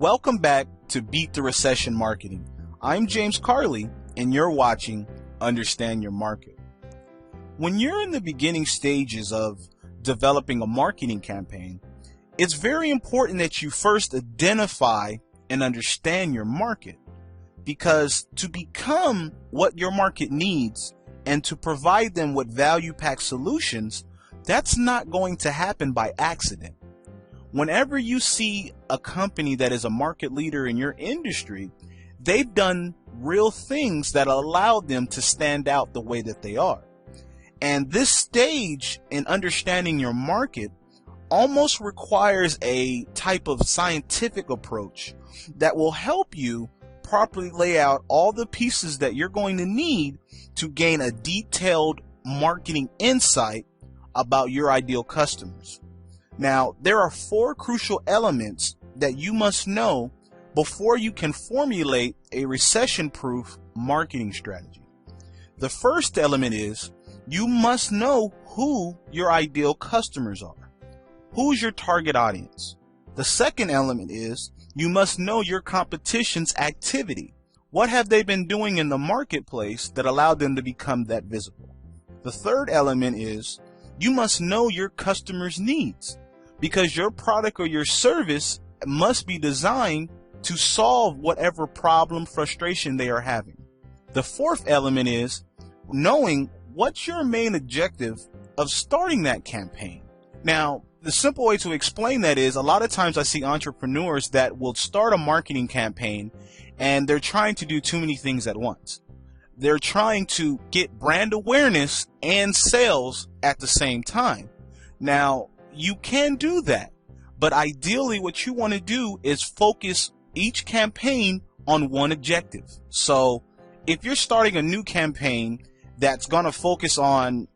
Welcome back to Beat the Recession Marketing. I'm James Carley, and you're watching Understand Your Market. When you're in the beginning stages of developing a marketing campaign, it's very important that you first identify and understand your market, because to become what your market needs and to provide them with value-packed solutions, that's not going to happen by accident. Whenever you see a company that is a market leader in your industry, they've done real things that allowed them to stand out the way that they are. And this stage in understanding your market almost requires a type of scientific approach that will help you properly lay out all the pieces that you're going to need to gain a detailed marketing insight about your ideal customers. Now, there are 4 crucial elements that you must know before you can formulate a recession-proof marketing strategy. The first element is you must know who your ideal customers are. Who's your target audience? The second element is you must know your competition's activity. What have they been doing in the marketplace that allowed them to become that visible? The third element is you must know your customers' needs, because your product or your service must be designed to solve whatever problem, frustration they are having. The fourth element is knowing what's your main objective of starting that campaign. Now, the simple way to explain that is a lot of times I see entrepreneurs that will start a marketing campaign and they're trying to do too many things at once. They're trying to get brand awareness and sales at the same time. Now, you can do that, but ideally what you want to do is focus each campaign on one objective. So if you're starting a new campaign that's going to focus on,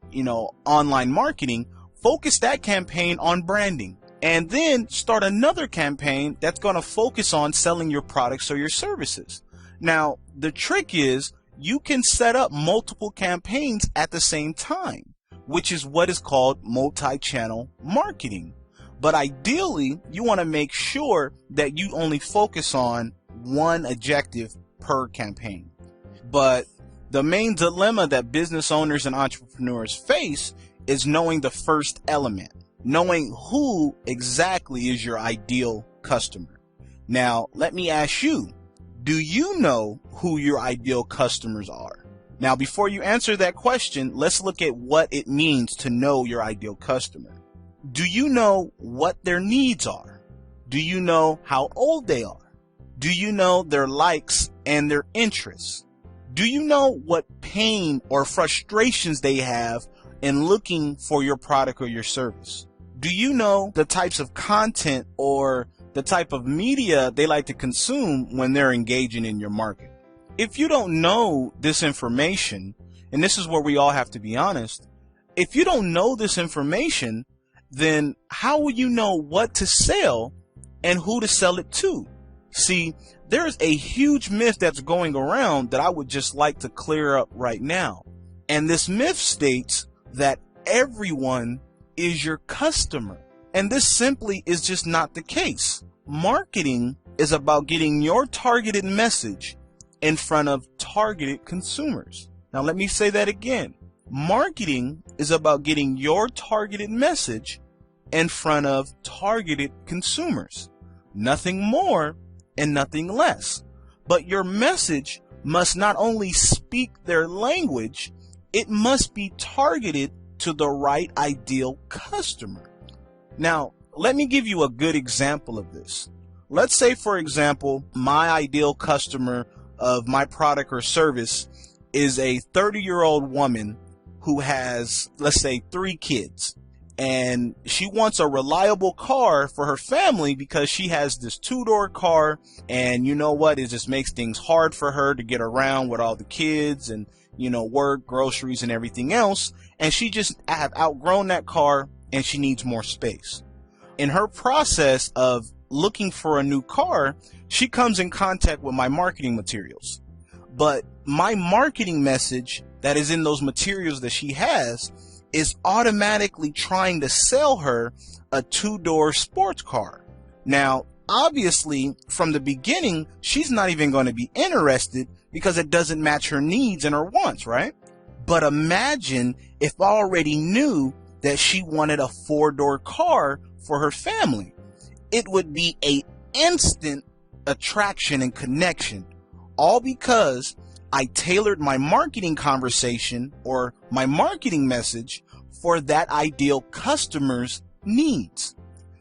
online marketing, focus that campaign on branding, and then start another campaign that's going to focus on selling your products or your services. Now, the trick is you can set up multiple campaigns at the same time, which is what is called multi-channel marketing. But ideally, you want to make sure that you only focus on one objective per campaign. But the main dilemma that business owners and entrepreneurs face is knowing the first element, knowing who exactly is your ideal customer. Now, let me ask you, do you know who your ideal customers are? Now, before you answer that question, let's look at what it means to know your ideal customer. Do you know what their needs are? Do you know how old they are? Do you know their likes and their interests? Do you know what pain or frustrations they have in looking for your product or your service? Do you know the types of content or the type of media they like to consume when they're engaging in your market? If you don't know this information, and this is where we all have to be honest, if you don't know this information, then how will you know what to sell and who to sell it to? See, there's a huge myth that's going around that I would just like to clear up right now. And this myth states that everyone is your customer. And this simply is just not the case. Marketing is about getting your targeted message in front of targeted consumers. Now, let me say that again. Marketing is about getting your targeted message in front of targeted consumers. Nothing more and nothing less. But your message must not only speak their language, it must be targeted to the right ideal customer. Now, let me give you a good example of this. Let's say, for example, my ideal customer of my product or service is a 30-year-old woman who has, let's say, 3 kids. And she wants a reliable car for her family because she has this 2-door car. And you know what? It just makes things hard for her to get around with all the kids and, work, groceries, and everything else. And she just have outgrown that car and she needs more space. In her process of looking for a new car, she comes in contact with my marketing materials. But my marketing message that is in those materials that she has is automatically trying to sell her a 2-door sports car. Now, obviously from the beginning, she's not even going to be interested because it doesn't match her needs and her wants, right? But imagine if I already knew that she wanted a 4-door car for her family. It would be an instant attraction and connection, all because I tailored my marketing conversation or my marketing message for that ideal customer's needs.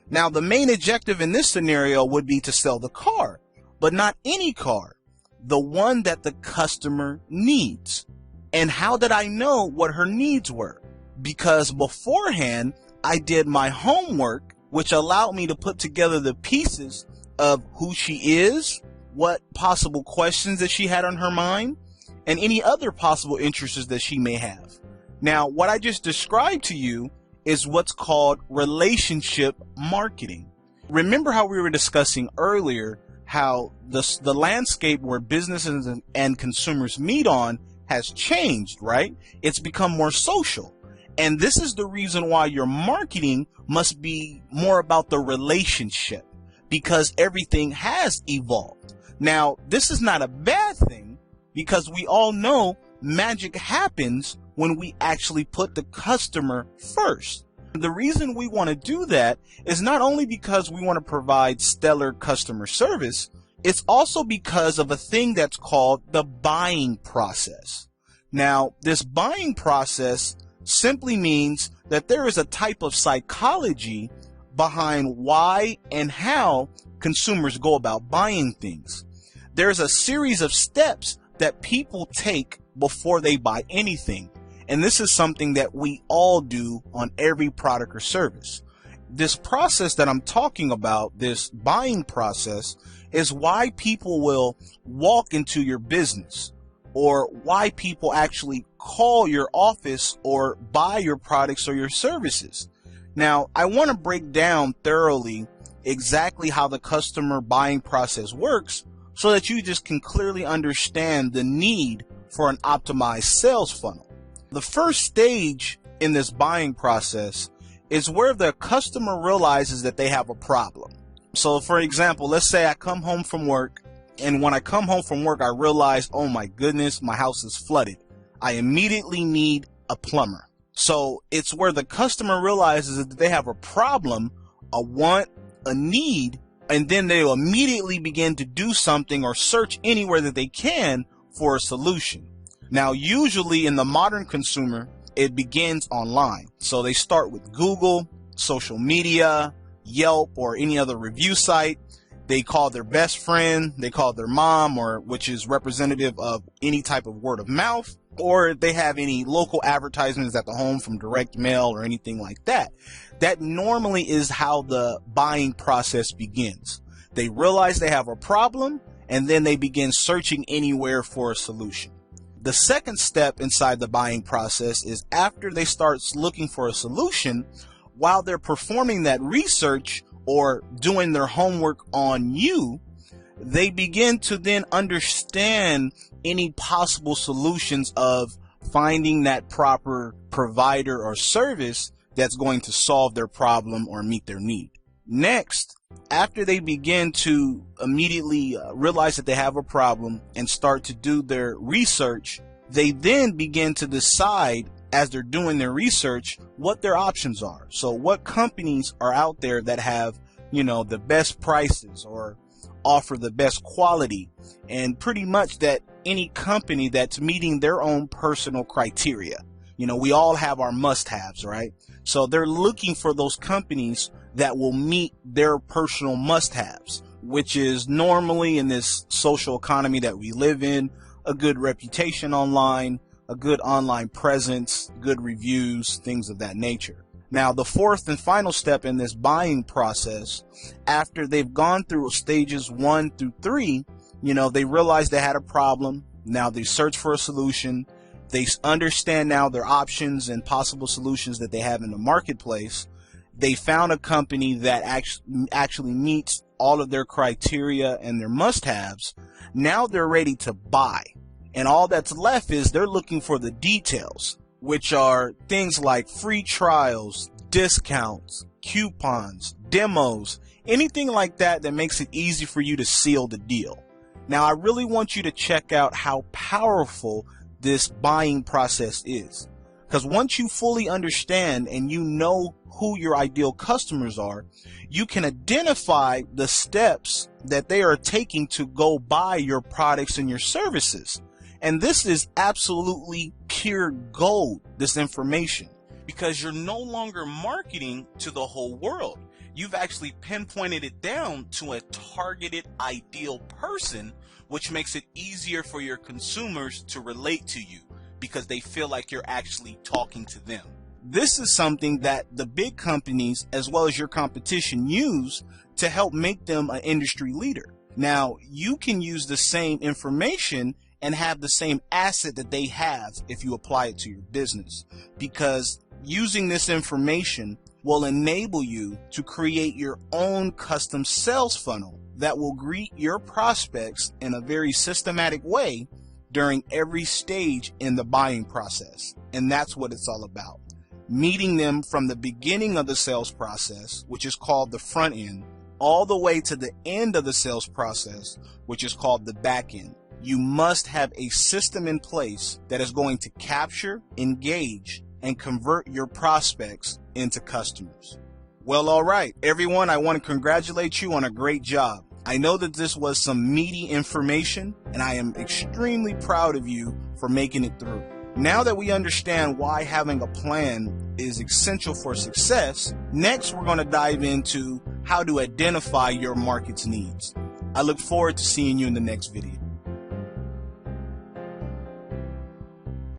Now, the main objective in this scenario would be to sell the car, but not any car, the one that the customer needs. And how did I know what her needs were? Because beforehand, I did my homework, which allowed me to put together the pieces of who she is, what possible questions that she had on her mind, and any other possible interests that she may have. Now, what I just described to you is what's called relationship marketing. Remember how we were discussing earlier how the landscape where businesses and consumers meet on has changed, right? It's become more social. And this is the reason why your marketing must be more about the relationship, because everything has evolved. Now, this is not a bad thing because we all know magic happens when we actually put the customer first. The reason we want to do that is not only because we want to provide stellar customer service, it's also because of a thing that's called the buying process. Now, this buying process simply means that there is a type of psychology behind why and how consumers go about buying things. There's a series of steps that people take before they buy anything. And this is something that we all do on every product or service. This process that I'm talking about, this buying process, is why people will walk into your business, or why people actually call your office or buy your products or your services. Now, I want to break down thoroughly exactly how the customer buying process works so that you just can clearly understand the need for an optimized sales funnel. The first stage in this buying process is where the customer realizes that they have a problem. So for example, let's say I come home from work, and when I come home from work, I realize, oh my goodness, my house is flooded. I immediately need a plumber. So it's where the customer realizes that they have a problem, a want, a need, and then they'll immediately begin to do something or search anywhere that they can for a solution. Now, usually in the modern consumer, it begins online. So they start with Google, social media, Yelp, or any other review site. They call their best friend, they call their mom, or which is representative of any type of word of mouth, or if they have any local advertisements at the home from direct mail or anything like that. That normally is how the buying process begins. They realize they have a problem, and then they begin searching anywhere for a solution. The second step inside the buying process is after they start looking for a solution, while they're performing that research or doing their homework on you, they begin to then understand any possible solutions of finding that proper provider or service that's going to solve their problem or meet their need. Next, after they begin to immediately realize that they have a problem and start to do their research, they then begin to decide as they're doing their research what their options are. So what companies are out there that have, the best prices or offer the best quality, and pretty much that any company that's meeting their own personal criteria. We all have our must-haves, right? So they're looking for those companies that will meet their personal must-haves, which is normally in this social economy that we live in, a good reputation online, a good online presence, good reviews, things of that nature. Now, the fourth and final step in this buying process, after they've gone through stages 1 through 3, they realize they had a problem. Now they search for a solution. They understand now their options and possible solutions that they have in the marketplace. They found a company that actually meets all of their criteria and their must-haves. Now they're ready to buy. And all that's left is they're looking for the details, which are things like free trials, discounts, coupons, demos, anything like that that makes it easy for you to seal the deal. Now, I really want you to check out how powerful this buying process is. Because once you fully understand and you know who your ideal customers are, you can identify the steps that they are taking to go buy your products and your services. And this is absolutely pure gold, this information, because you're no longer marketing to the whole world. You've actually pinpointed it down to a targeted ideal person, which makes it easier for your consumers to relate to you because they feel like you're actually talking to them. This is something that the big companies as well as your competition use to help make them an industry leader. Now, you can use the same information and have the same asset that they have if you apply it to your business, because using this information will enable you to create your own custom sales funnel that will greet your prospects in a very systematic way during every stage in the buying process. And that's what it's all about. Meeting them from the beginning of the sales process, which is called the front end, all the way to the end of the sales process, which is called the back end. You must have a system in place that is going to capture, engage, and convert your prospects into customers. Well, all right, everyone, I want to congratulate you on a great job. I know that this was some meaty information, and I am extremely proud of you for making it through. Now that we understand why having a plan is essential for success, next we're going to dive into how to identify your market's needs. I look forward to seeing you in the next video.